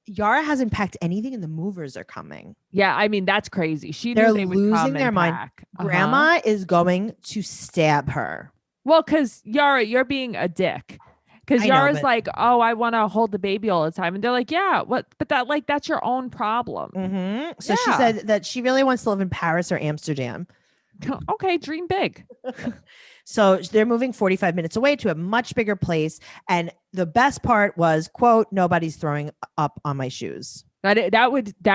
Yara hasn't packed anything, and the movers are coming. Yeah, I mean that's crazy. She They're knew they would losing come their and mind. pack. Uh-huh. Grandma is going to stab her. Well, because Yara, you're being a dick. Because I know, Yara's but- like, oh, I want to hold the baby all the time, and they're like, yeah, what? But that's your own problem. Mhm. So she Yeah. said that she really wants to live in Paris or Amsterdam. Okay, dream big. So they're moving 45 minutes away to a much bigger place. And the best part was, quote, nobody's throwing up on my shoes. That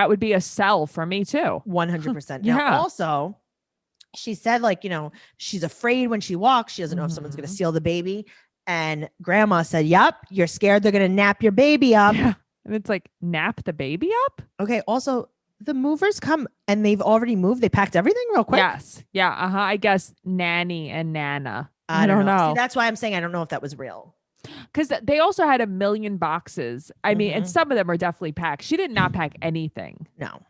would be a sell for me too. 100%. Yeah. Now, also, she said, like, she's afraid when she walks. She doesn't know if someone's going to Mhm. steal the baby. And Grandma said, yep, you're scared they're going to nap your baby up. Yeah. And it's like nap the baby up. Okay. Also, the movers come and they've already moved. They packed everything real quick. Yes. Yeah. I guess nanny and nana. I don't know. know. See, that's why I'm saying I don't know if that was real. Because they also had a million boxes. I mean, and Mhm. some of them are definitely packed. She did not pack anything. No.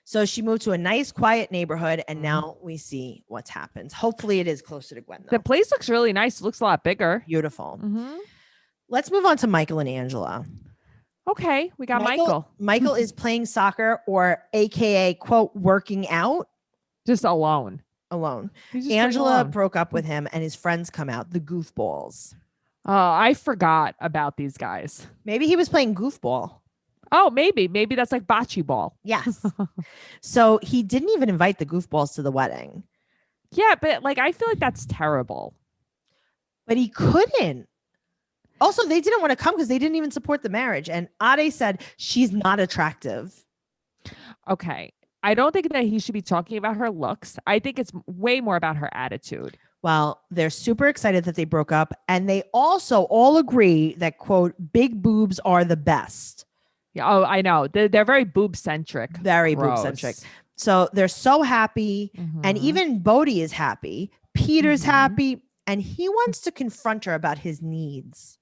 So she moved to a nice, quiet neighborhood, and Mhm. now we see what's happened. Hopefully, it is closer to Gwen, though. The place looks really nice. It looks a lot bigger. Beautiful. Mhm. Let's move on to Michael and Angela. Okay, we got Michael. Michael is playing soccer, or AKA, quote, working out Just alone. alone. He's just playing Angela alone. broke up with him, and his friends come out, the goofballs. Oh, I forgot about these guys. Maybe he was playing goofball. Oh, maybe that's like bocce ball. Yes. So he didn't even invite the goofballs to the wedding, Yeah, but like I feel like that's terrible. but he couldn't. Also, they didn't want to come because they didn't even support the marriage. And Ade said she's not attractive. Okay. I don't think that he should be talking about her looks. I think it's way more about her attitude. Well, they're super excited that they broke up. And they also all agree that, quote, big boobs are the best. Yeah. Oh, I know. They're very boob centric. Very boob centric. So they're so happy. And even Bodhi is happy. Peter's Mhm. happy. And he wants to confront her about his needs.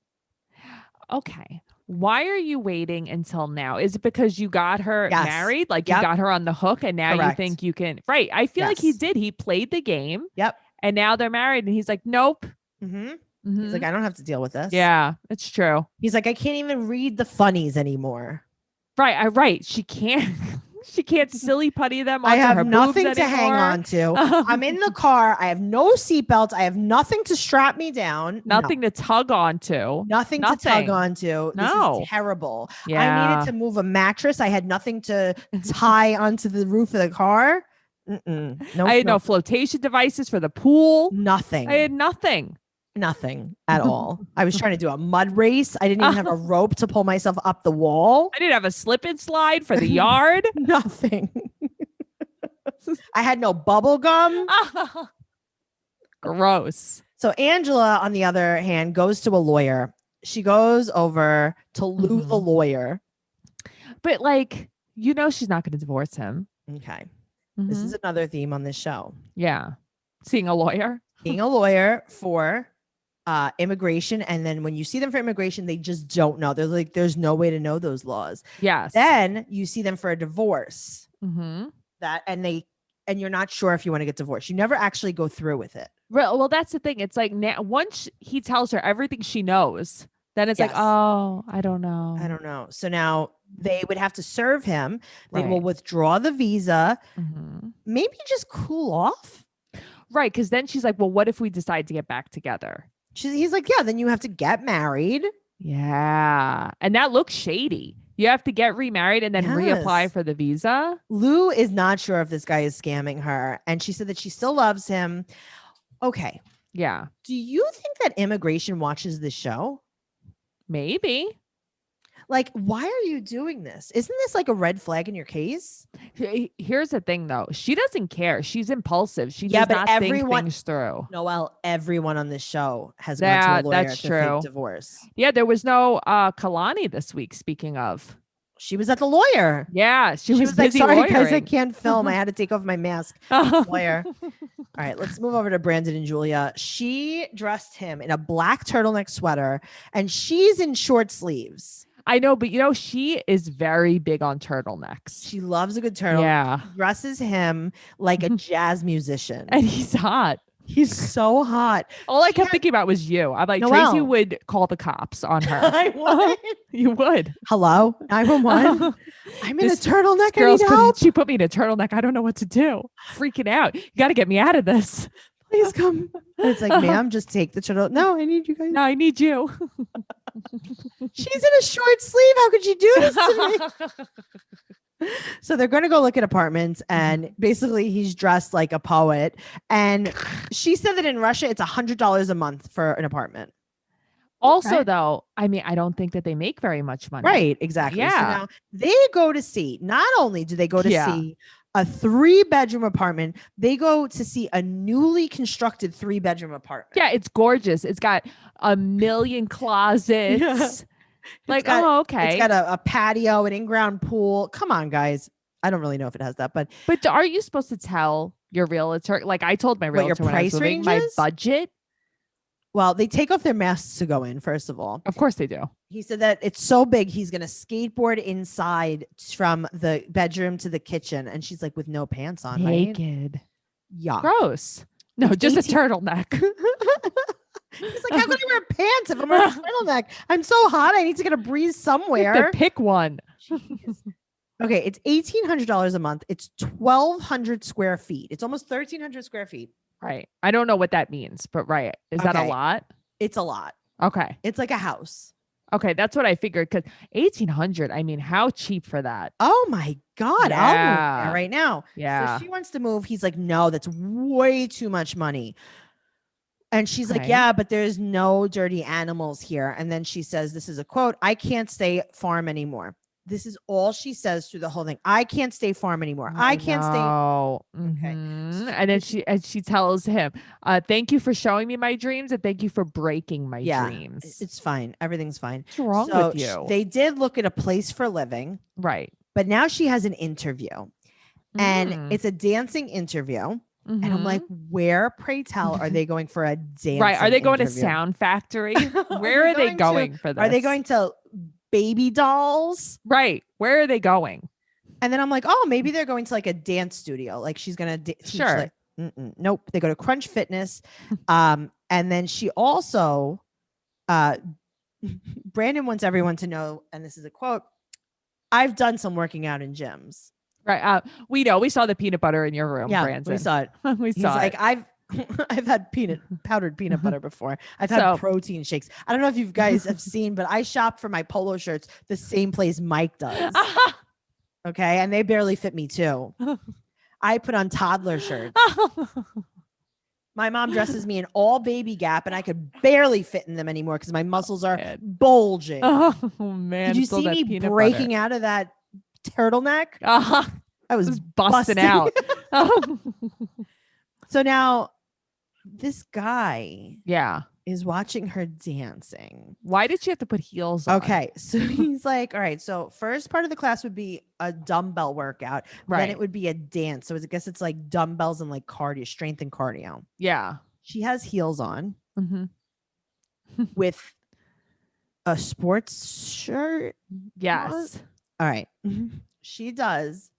Okay. Why are you waiting until now? Is it because you got her Yes. married? Like Yep. you got her on the hook and now Correct. you think you can. Right. I feel like he Yes. did. He played the game. Yep. And now they're married and he's like, nope. Mm-hmm. Mhm. He's like, I don't have to deal with this. yeah, it's true. He's like, I can't even read the funnies anymore. Right. Right. She can't. She can't silly putty them I onto her have boobs nothing to hang anymore. on to. I'm in the car. I have no seatbelts. I have nothing to strap me down. Nothing to tug onto. Nothing to tug onto. This No. is terrible. Yeah. I needed to move a mattress. I had nothing to tie onto the roof of the car. Nope, I had no flotation devices for the pool. nothing. I had nothing. Nothing at all. I was trying to do a mud race. I didn't even have a rope to pull myself up the wall. I didn't have a slip and slide for the yard. Nothing. I had no bubble gum. Gross. So Angela, on the other hand, goes to a lawyer. She goes over to Lou the lawyer. But like, she's not going to divorce him. Okay. This is another theme on this show. Yeah. Seeing a lawyer. Being a lawyer for immigration. And then when you see them for immigration, they just don't know. They're like, there's no way to know those laws. Yes. Then you see them for a divorce. Mm-hmm. And you're not sure if you want to get divorced. You never actually go through with it. Well, that's the thing. It's like now, once he tells her everything she knows, then it's like, Yes. oh, I don't know. I don't know. So now they would have to serve him. They will Right. withdraw the visa. Mhm. Maybe just cool off. Right. Because then she's like, well, what if we decide to get back together? He's like, yeah, then you have to get married. Yeah. And that looks shady. You have to get remarried and then reapply Yes. for the visa. Lou is not sure if this guy is scamming her. And she said that she still loves him. Okay. Yeah. Do you think that immigration watches this show? Maybe. Like, why are you doing this? Isn't this like a red flag in your case? Here's the thing, though. She doesn't care. She's impulsive. She Yeah, does but not think everyone- things through. Noelle, everyone on this show has gone Yeah, to a lawyer that's to true. fake divorce. Yeah, there was no Kalani this week, speaking of. She was at the lawyer. Yeah, she was like, busy sorry, guys, I lawyering. can't film. I had to take off my mask. Lawyer. All right, let's move over to Brandon and Julia. She dressed him in a black turtleneck sweater, and she's in short sleeves. I know, but she is very big on turtlenecks. She loves a good turtle. Yeah. She dresses him like a jazz musician. And he's hot. He's so hot. All I kept thinking about was you. I'm like, Noelle. Tracy would call the cops on her. I would. You would. Hello, 911. I'm in a This turtleneck. I Girls, need help. she put me in a turtleneck. I don't know what to do. Freaking out. You got to get me out of this. Please come. And it's like, ma'am, just take the turtle. No, I need you guys. No, I need you. She's in a short sleeve. How could you do this to me? So they're going to go look at apartments, and basically he's dressed like a poet. And she said that in Russia, it's $100 a month for an apartment. Also, Right. though, I mean, I don't think that they make very much money. Right. Exactly. So Yeah. now they go to see, not only do they go to Yeah. see a 3-bedroom apartment, they go to see a newly constructed 3-bedroom apartment. Yeah, it's gorgeous. It's got a million closets. Yeah. Like, got- oh, okay. It's got a patio, an in-ground pool. Come on, guys. I don't really know if it has that, but But aren't you supposed to tell your realtor? Like I told my What your realtor when I was price moving, range my is? budget. well, they take off their masks to go in, first of all. Of course they do. He said that it's so big, he's going to skateboard inside from the bedroom to the kitchen. And she's like, with no pants on, right? Naked. Yeah. Gross. No, just 18 a turtleneck. He's like, how could I wear pants if I'm wearing a turtleneck? I'm so hot. I need to get a breeze somewhere. Then pick one. Jeez. Okay, it's $1,800 a month. It's 1,200 square feet. It's almost 1,300 square feet. Right. I don't know what that means, but right. Is that a Okay. lot? It's a lot. Okay. It's like a house. Okay. That's what I figured. Because 1,800, I mean, how cheap for that? Oh my God. I'll move Yeah. there right now. Yeah. So she wants to move. He's like, no, that's way too much money. And she's like, Okay. yeah, but there's no dirty animals here. And then she says, this is a quote, I can't stay farm anymore. This is all she says through the whole thing. I can't stay farm anymore. I can't stay. Oh, Okay. And then she tells him, thank you for showing me my dreams and thank you for breaking my Yeah, dreams. It's fine. Everything's fine. What's wrong So with you? they did look at a place for living, right. but now she has an interview and Mm. it's a dancing interview. And I'm Mhm. like, where, pray tell, are they going for a dance? right. Are they going to interview? Sound Factory? Where are they going for this? Are they going to Baby Dolls? Right. Where are they going? And then I'm like, oh, maybe they're going to like a dance studio. Like she's going to teach. Sure. Like, nope. They go to Crunch Fitness. And then she also, Brandon wants everyone to know, and this is a quote, I've done some working out in gyms. Right. We know. We saw the peanut butter in your room, Yeah, Branson. we saw it. We He's saw like, it. I've had powdered peanut butter before. I've had So- protein shakes. I don't know if you guys have seen, but I shop for my polo shirts the same place Mike does. Okay. And they barely fit me too. I put on toddler shirts. My mom dresses me in all baby Gap, and I could barely fit in them anymore because my muscles are man. bulging. Oh man. Did you it's all see that me peanut breaking butter. out of that turtleneck? I was It was busting busting. out. So now this guy Yeah. is watching her dancing. Why did she have to put heels on? Okay. So he's like, all right. So first part of the class would be a dumbbell workout. Right. Then it would be a dance. So I guess it's like dumbbells and like cardio, strength and cardio. Yeah. She has heels on Mhm. with a sports shirt. Yes. All right. She does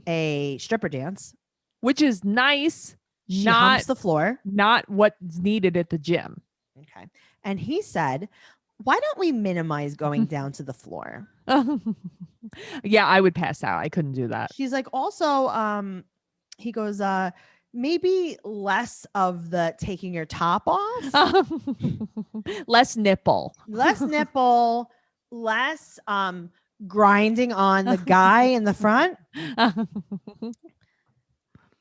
a stripper dance. Which is nice. She Not humps the floor. not what's needed at the gym. Okay. And he said, why don't we minimize going down to the floor? Yeah, I would pass out. I couldn't do that. She's like, also, he goes, maybe less of the taking your top off, Less nipple. less nipple, less grinding on the guy in the front.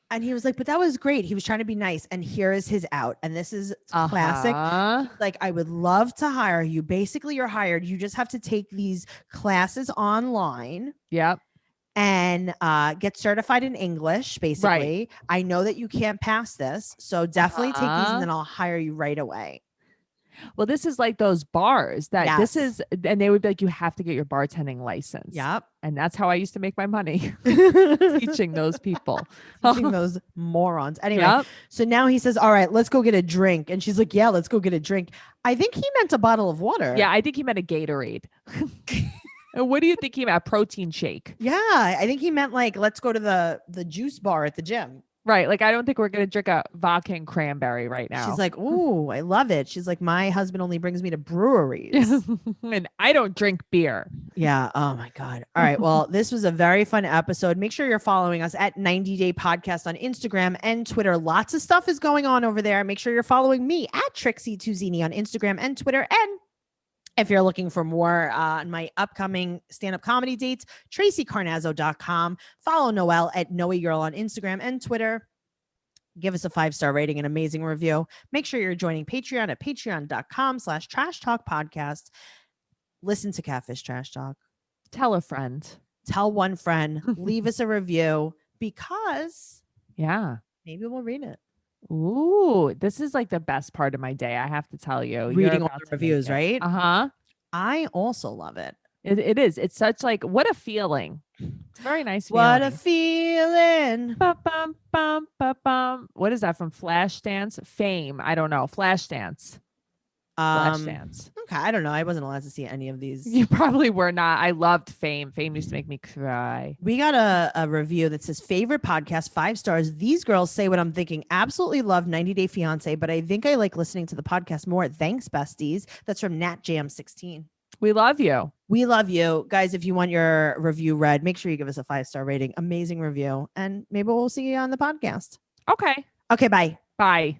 And he was like, but that was great. He was trying to be nice. And here is his out. And this is classic. Uh-huh. Like, I would love to hire you. Basically, you're hired. You just have to take these classes online Yep. and get certified in English, basically. I know that you can't pass this. So definitely take these and then I'll hire you right away. Well, this is like those bars that this Yes. is, and they would be like, you have to get your bartending license. Yep. And that's how I used to make my money, teaching those people. Teaching those morons. Anyway, Yep. so now he says, all right, let's go get a drink. And she's like, yeah, let's go get a drink. I think he meant a bottle of water. Yeah, I think he meant a Gatorade. And what do you think he meant? A protein shake. Yeah. I think he meant like, let's go to the juice bar at the gym. Right. Like, I don't think we're going to drink a vodka and cranberry right now. She's like, ooh, I love it. She's like, my husband only brings me to breweries. And I don't drink beer. Yeah. Oh my God. All right. Well, this was a very fun episode. Make sure you're following us at 90 Day Podcast on Instagram and Twitter. Lots of stuff is going on over there. Make sure you're following me at Trixie Tuzini on Instagram and Twitter. And if you're looking for more on my upcoming stand-up comedy dates, TracyCarnazzo.com. Follow Noelle at Noe Girl on Instagram and Twitter. Give us a 5-star rating, an amazing review. Make sure you're joining Patreon at patreon.com/Trash Talk Podcast. Listen to Catfish Trash Talk. Tell a friend. Tell one friend. Leave us a review because Yeah. maybe we'll read it. Ooh, this is like the best part of my day. I have to tell you. You're Reading all about the to make reviews, it. right? Uh-huh. I also love it. It is. It's such like, what a feeling. It's a very nice feeling. What a feeling. Bum, bum, bum, bum, bum. What is that from Flashdance? Fame. I don't know. Flashdance. Flashdance. Okay, I don't know. I wasn't allowed to see any of these. You probably were not. I loved Fame. Fame used to make me cry. We got a review that says favorite podcast, 5 stars. These girls say what I'm thinking. Absolutely love 90 Day Fiance, but I think I like listening to the podcast more. Thanks, besties. That's from NatJam16. We love you. We love you guys. If you want your review read, make sure you give us a 5-star rating. Amazing review. And maybe we'll see you on the podcast. Okay. Okay, bye. Bye.